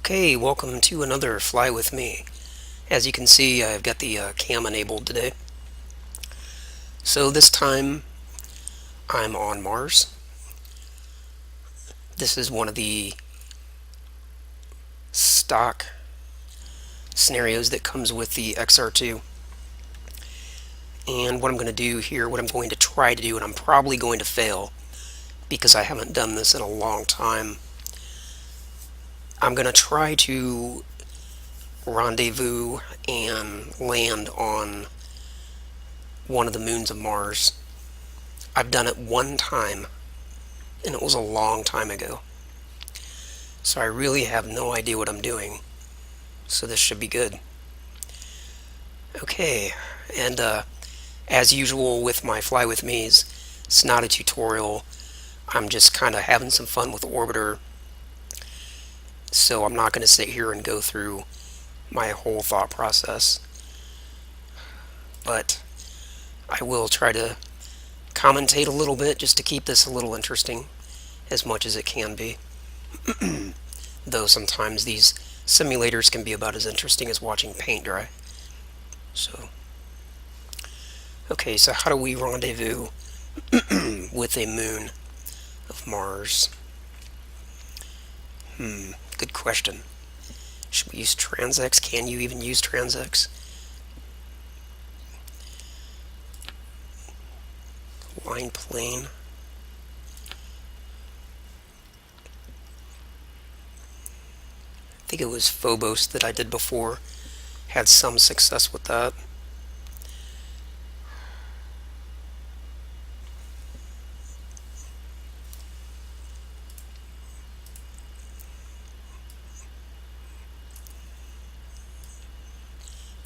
Okay, welcome to another Fly With Me. As you can see, I've got the cam enabled today. So this time, I'm on Mars. This is one of the stock scenarios that comes with the XR2. And what I'm going to do here, what I'm going to try to do, and I'm probably going to fail because I haven't done this in a long time. I'm going to try to rendezvous and land on one of the moons of Mars. I've done it one time, and it was a long time ago. So I really have no idea what I'm doing. So this should be good. Okay, and as usual with my Fly With Me's, it's not a tutorial. I'm just kind of having some fun with Orbiter. So I'm not going to sit here and go through my whole thought process. But I will try to commentate a little bit just to keep this a little interesting as much as it can be. Though sometimes these simulators can be about as interesting as watching paint dry. So, okay, so how do we rendezvous with a moon of Mars? Good question. Should we use TransX? Can you even use TransX? Line plane. I think it was Phobos that I did before. Had some success with that.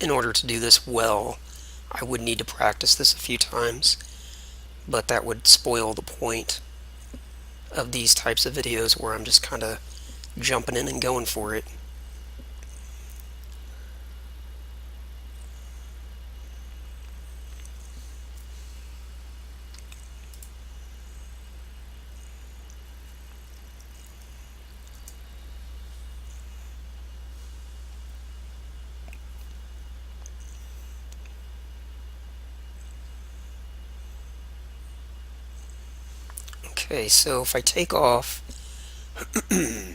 In order to do this well, I would need to practice this a few times, but that would spoil the point of these types of videos where I'm just kind of jumping in and going for it. Okay, so if I take off, the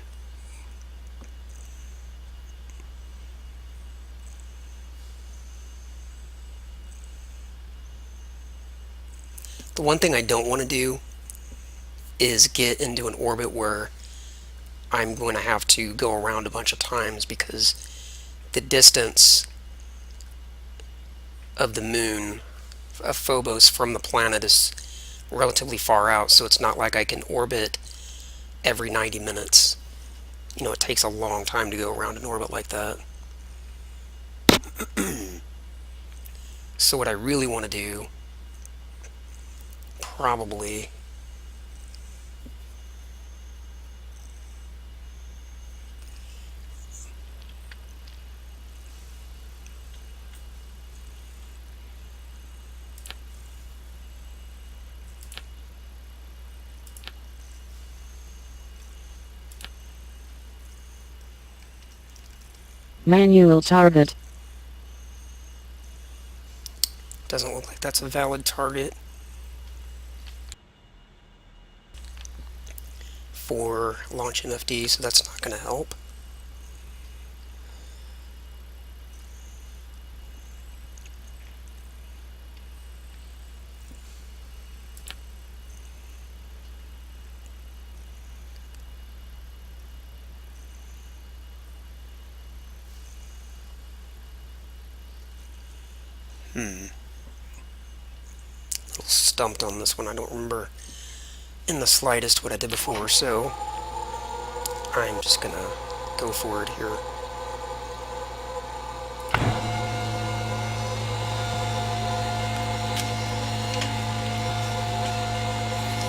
one thing I don't want to do is get into an orbit where I'm going to have to go around a bunch of times, because the distance of the moon of Phobos from the planet is relatively far out, so it's not like I can orbit every 90 minutes. You know, it takes a long time to go around an orbit like that. So what I really want to do, probably, Manual target. doesn't look like that's a valid target for launch MFD, so that's not going to help. A little stumped on this one. I don't remember in the slightest what I did before, so I'm just going to go for it here.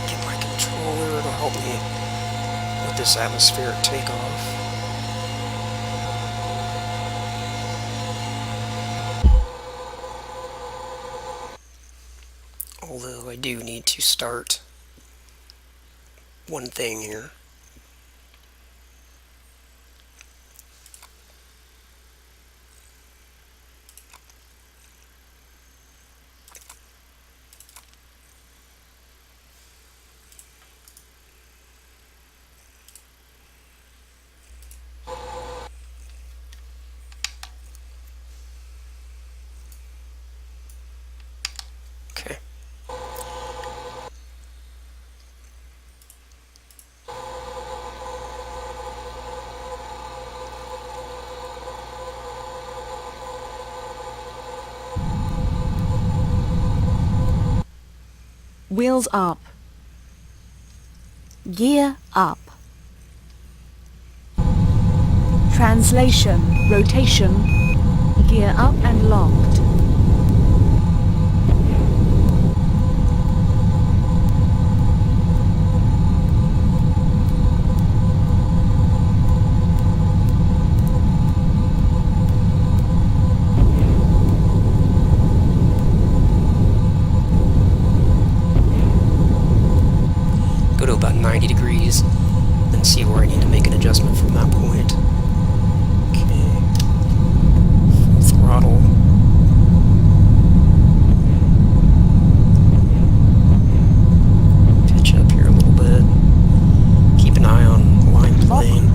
Get my controller to help me with this atmospheric takeoff. Although I do need to start one thing here. Wheels up. Gear up. Translation, rotation, gear up and locked. Go to about 90 degrees, then see where I need to make an adjustment from that point. Okay. Full throttle. Pitch up here a little bit. Keep an eye on line plane.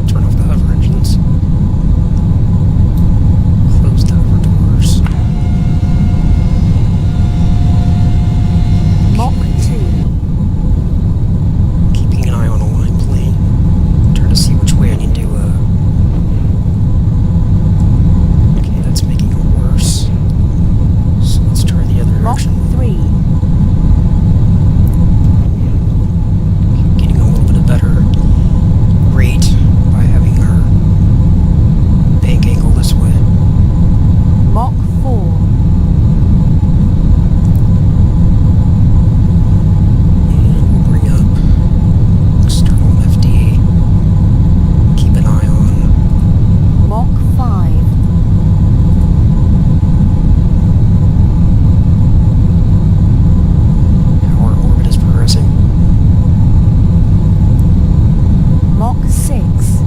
Turn off the hover engines. Close the hover doors. Mach 2. Keeping an eye on a line plane. Trying to see which way I need to, okay, that's making it worse. So let's try the other Mach direction. 3. Getting a little bit of better rate by having our bank angle this way. Mach 4. And we'll bring up external FD. Keep an eye on Mach 5. how our orbit is progressing. Mach 6.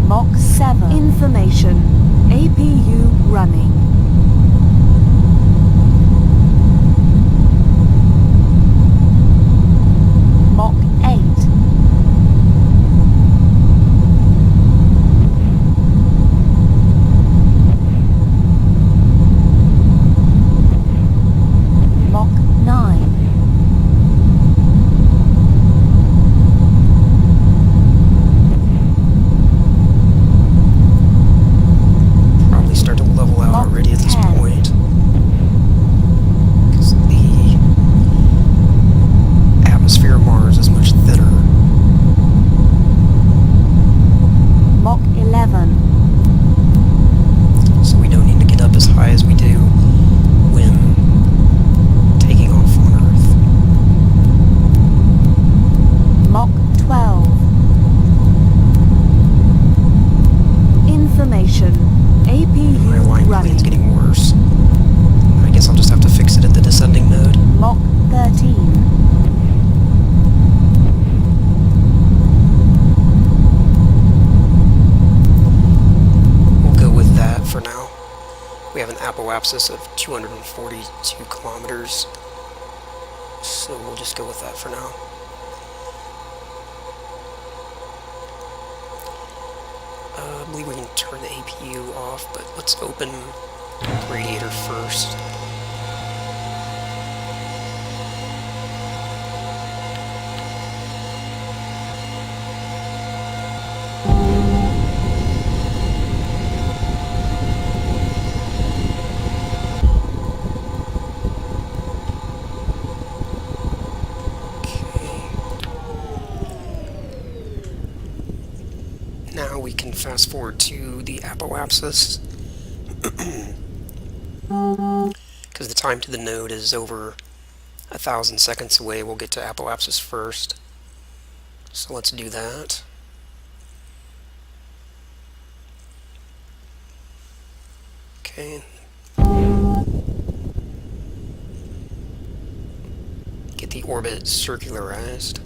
Mach 7. Information. APU running. Mach 8. Mach 9. Probably start to level out Mach already at this 10. point. Because the atmosphere of Mars is much thinner. Mach 11. So we don't need to get up as high as we do when taking off on Earth. Mach 12. Information. APU My line running. plane's getting worse. I guess I'll just have to fix it at the descending node. Mach 13. We'll go with that for now. We have an apoapsis of 242 kilometers. So we'll just go with that for now. I believe we can turn the APU off, but let's open the radiator first. Now we can fast forward to the apoapsis. Because the time to the node is over 1,000 seconds away, we'll get to apoapsis first. So let's do that. Okay. Get the orbit circularized.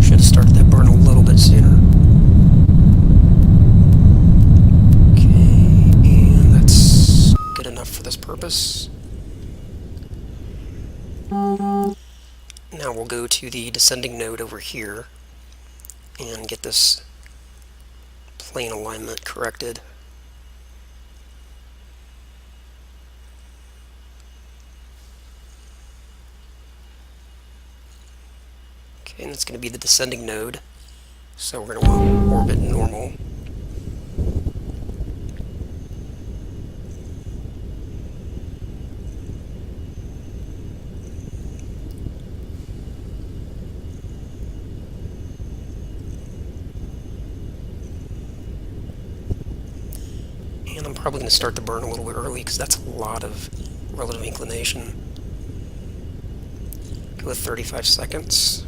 Should have started that burn a little bit sooner. Now we'll go to the descending node over here and get this plane alignment corrected. Okay, and it's going to be the descending node, so we're going to want orbit normal. And I'm probably going to start the burn a little bit early because that's a lot of relative inclination. Go with 35 seconds.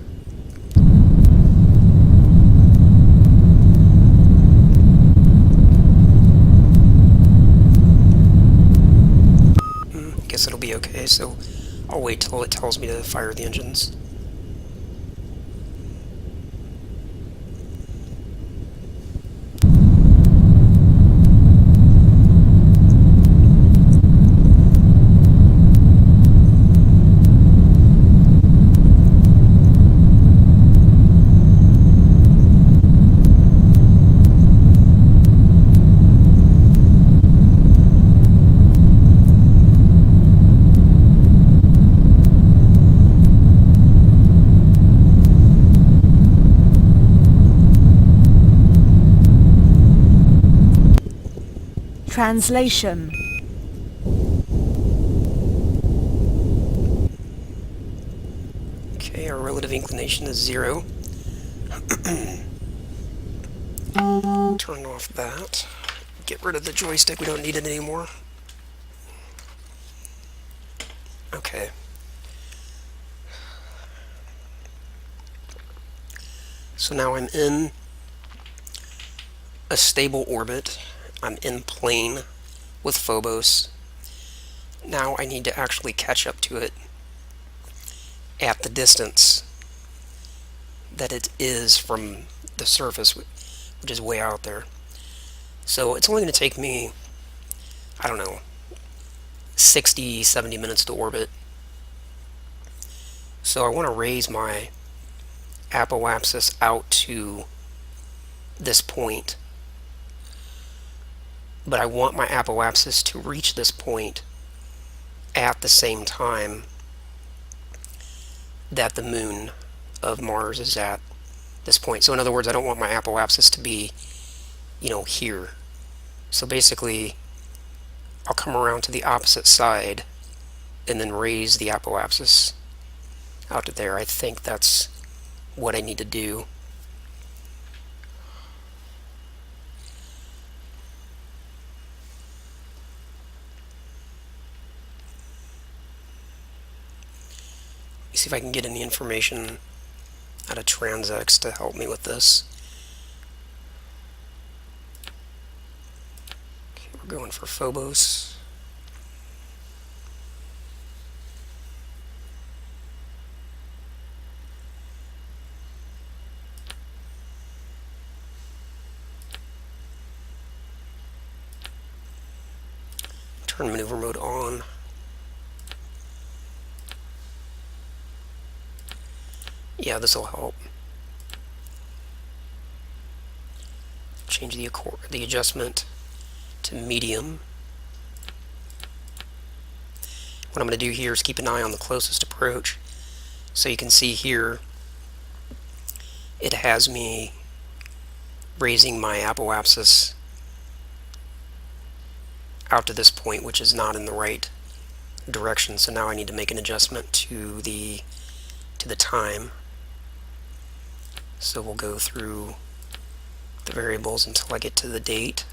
Guess it'll be okay, so I'll wait till it tells me to fire the engines. Translation. Okay, our relative inclination is 0. Turn off that. Get rid of the joystick, we don't need it anymore. Okay. So now I'm in a stable orbit. I'm in plane with Phobos. Now I need to actually catch up to it at the distance that it is from the surface, which is way out there. So it's only going to take me, I don't know, 60, 70 minutes to orbit. So I want to raise my apoapsis out to this point. But I want my apoapsis to reach this point at the same time that the moon of Mars is at this point. So in other words, I don't want my apoapsis to be, here. So basically, I'll come around to the opposite side and then raise the apoapsis out to there. I think that's what I need to do. Let me see if I can get any information out of TransX to help me with this. Okay, we're going for Phobos. Turn maneuver mode on. Yeah, this will help. Change the adjustment to medium. What I'm going to do here is keep an eye on the closest approach. So you can see here, it has me raising my apoapsis out to this point, which is not in the right direction. So now I need to make an adjustment to the time. So we'll go through the variables until I get to the date.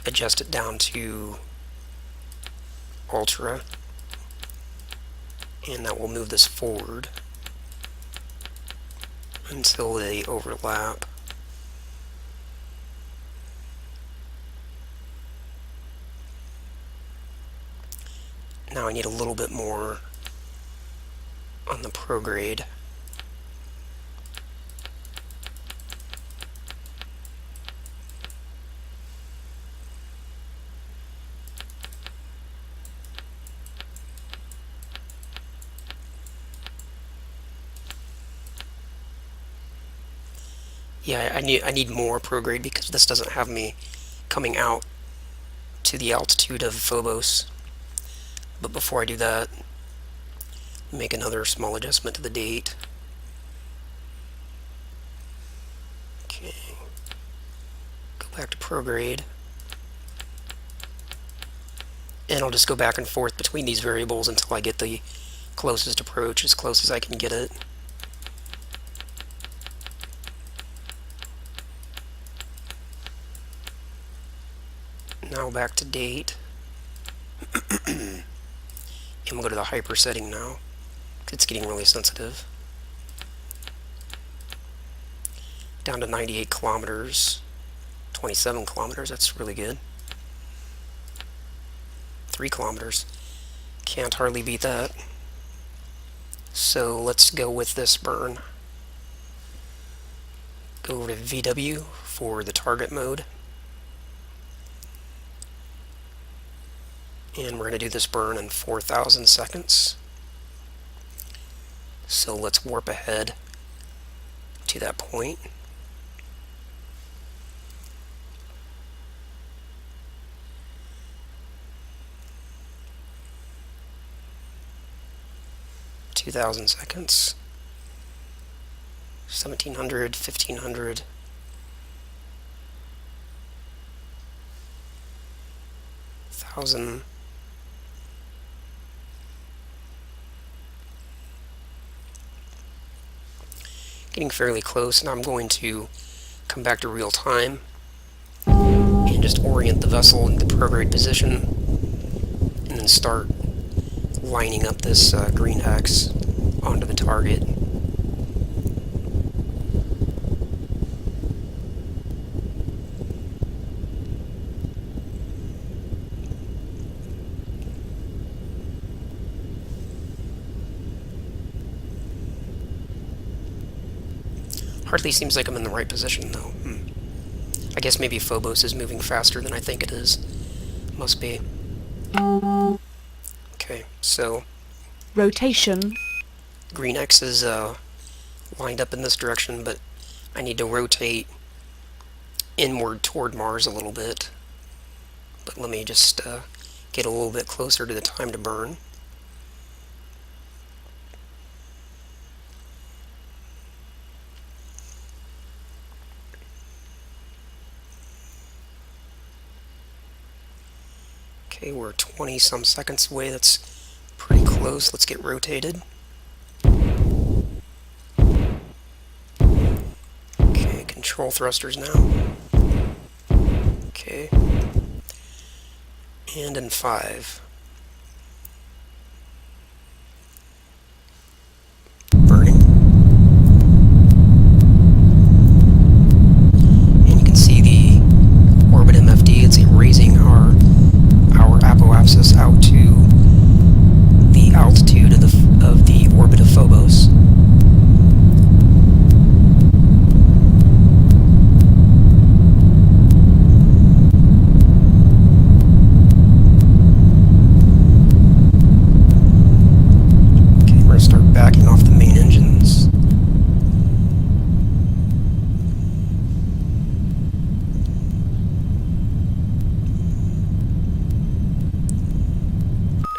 Adjust it down to ultra, and that will move this forward until they overlap. Now I need a little bit more on the prograde. Yeah, I need more prograde because this doesn't have me coming out to the altitude of Phobos. But before I do that, make another small adjustment to the date. Okay, go back to prograde. And I'll just go back and forth between these variables until I get the closest approach, as close as I can get it. Now back to date. And we'll go to the hyper setting now. It's getting really sensitive. Down to 98 kilometers, 27 kilometers, that's really good. 3 kilometers, can't hardly beat that. So let's go with this burn. Go over to VW for the target mode. And we're going to do this burn in 4,000 seconds. So let's warp ahead to that point. (2,000 seconds), 1,700, 1,500, 1,000. Getting fairly close. Now I'm going to come back to real time and just orient the vessel in the prograde position, and then start lining up this green X onto the target. Hardly seems like I'm in the right position, though. I guess maybe Phobos is moving faster than I think it is. Must be. Okay, so Rotation. green X is lined up in this direction, but I need to rotate inward toward Mars a little bit. But let me just get a little bit closer to the time to burn. Okay, we're 20 some seconds away. That's pretty close. Let's get rotated. Okay, control thrusters now. Okay. And in 5. Burning. And you can see the orbit MFD. It's raising our apoapsis out to the altitude of the orbit of Phobos. Okay, we're going to start backing off the main engines.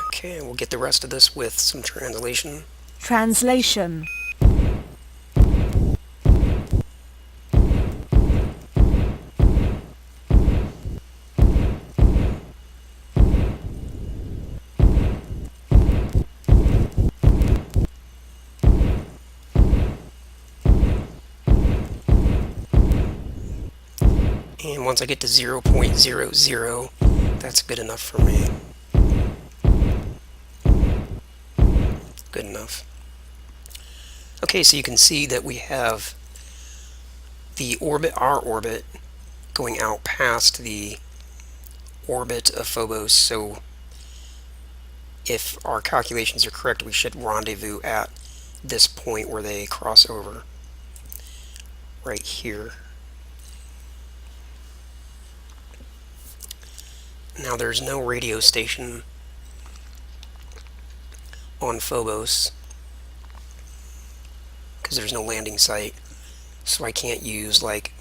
Okay, we'll get the rest of this with some translation. Translation. And once I get to 0.00, that's good enough for me. Good enough. Okay, so you can see that we have the orbit, our orbit, going out past the orbit of Phobos. So if our calculations are correct, we should rendezvous at this point where they cross over, right here. Now there's no radio station on Phobos because there's no landing site. So I can't use like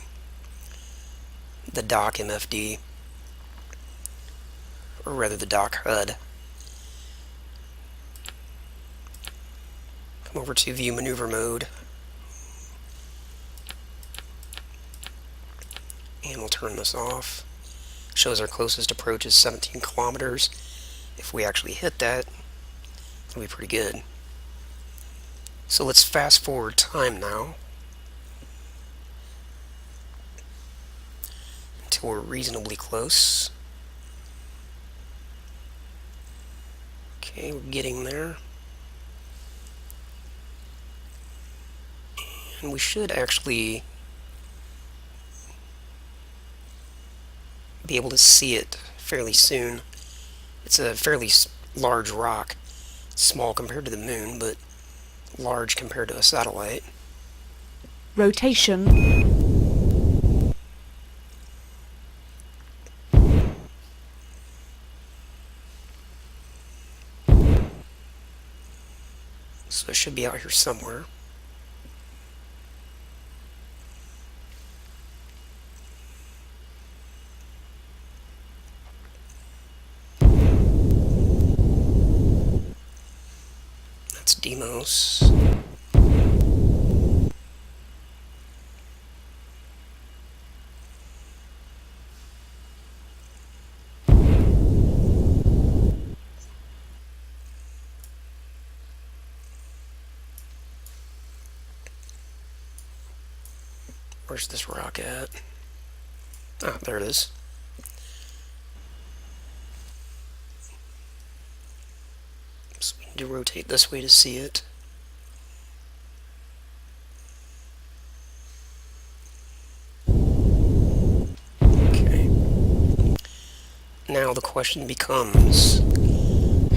the dock MFD, or rather the dock HUD. Come over to view maneuver mode, and we'll turn this off. Shows our closest approach is 17 kilometers. If we actually hit that, it'll be pretty good. So let's fast forward time now until we're reasonably close. Okay, we're getting there. And we should actually be able to see it fairly soon. It's a fairly large rock. Small compared to the moon, but large compared to a satellite. Rotation. So it should be out here somewhere. That's Deimos. Where's this rock at? Ah, there it is. So we need to rotate this way to see it. Okay. Now the question becomes,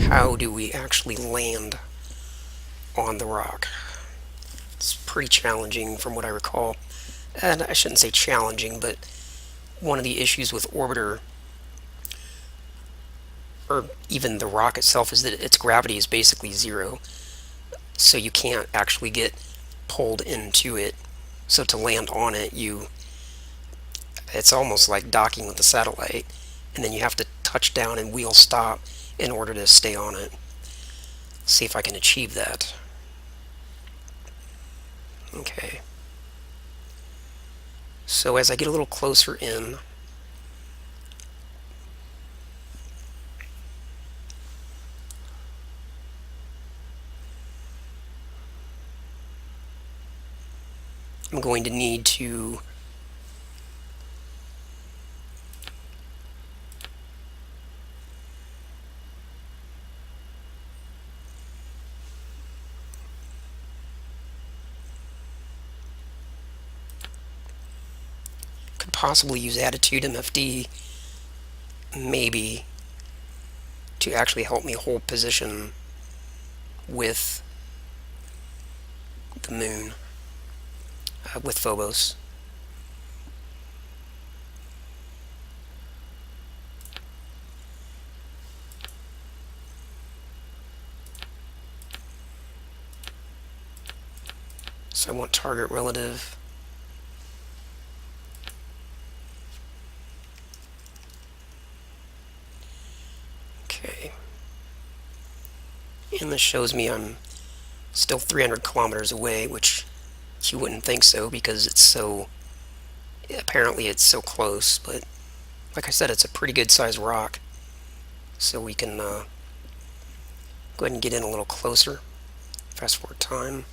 how do we actually land on the rock? It's pretty challenging from what I recall. And I shouldn't say challenging, but one of the issues with Orbiter, or even the rock itself, is that its gravity is basically zero. So you can't actually get pulled into it. So to land on it, it's almost like docking with the satellite, and then you have to touch down and wheel stop in order to stay on it. See if I can achieve that. Okay. So as I get a little closer in, I'm going to need to could possibly use attitude MFD maybe to actually help me hold position with the moon, with Phobos. So I want target relative. Okay. And this shows me I'm still 300 kilometers away, which you wouldn't think so because apparently it's so close, but like I said, it's a pretty good sized rock. So we can go ahead and get in a little closer. Fast forward time.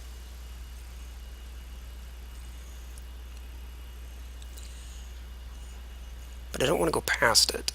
But I don't want to go past it.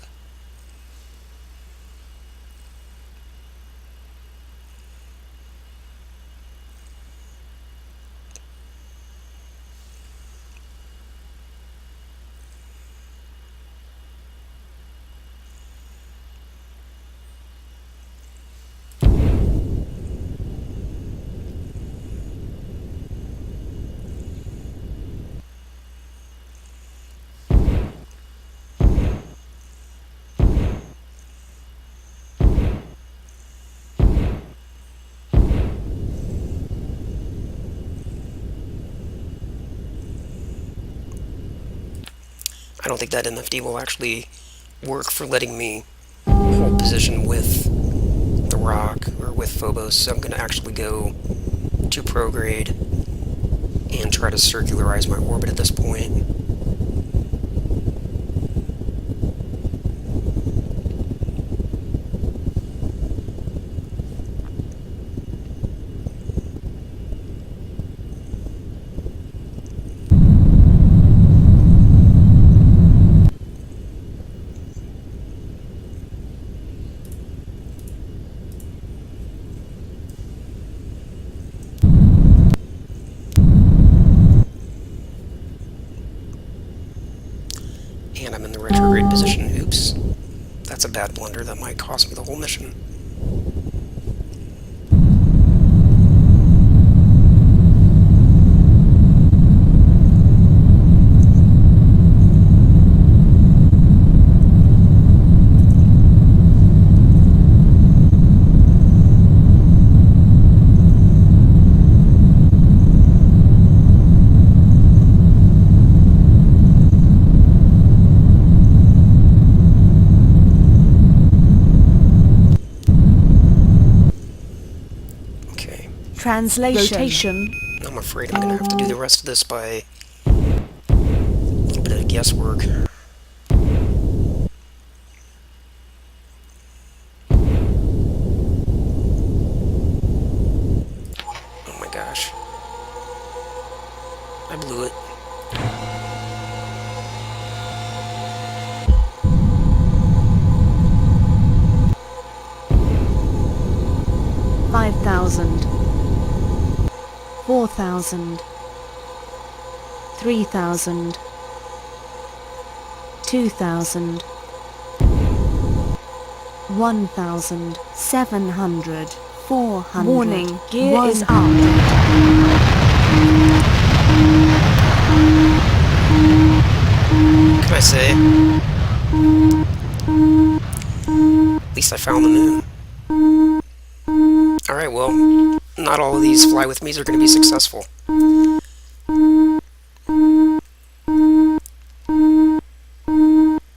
I don't think that MFD will actually work for letting me hold position with the rock or with Phobos, so I'm going to actually go to prograde and try to circularize my orbit at this point. And I'm in the retrograde position. Oops. That's a bad blunder. That might cost me the whole mission. Translation. Rotation. I'm afraid I'm going to have to do the rest of this by a little bit of guesswork. Oh my gosh. I blew it. $5,000. 4,000, 3,000, 2,000, 1,700, 400. Warning, gear is up. Can I say? At least I found the moon. Alright, well, not all of these fly with me's are going to be successful.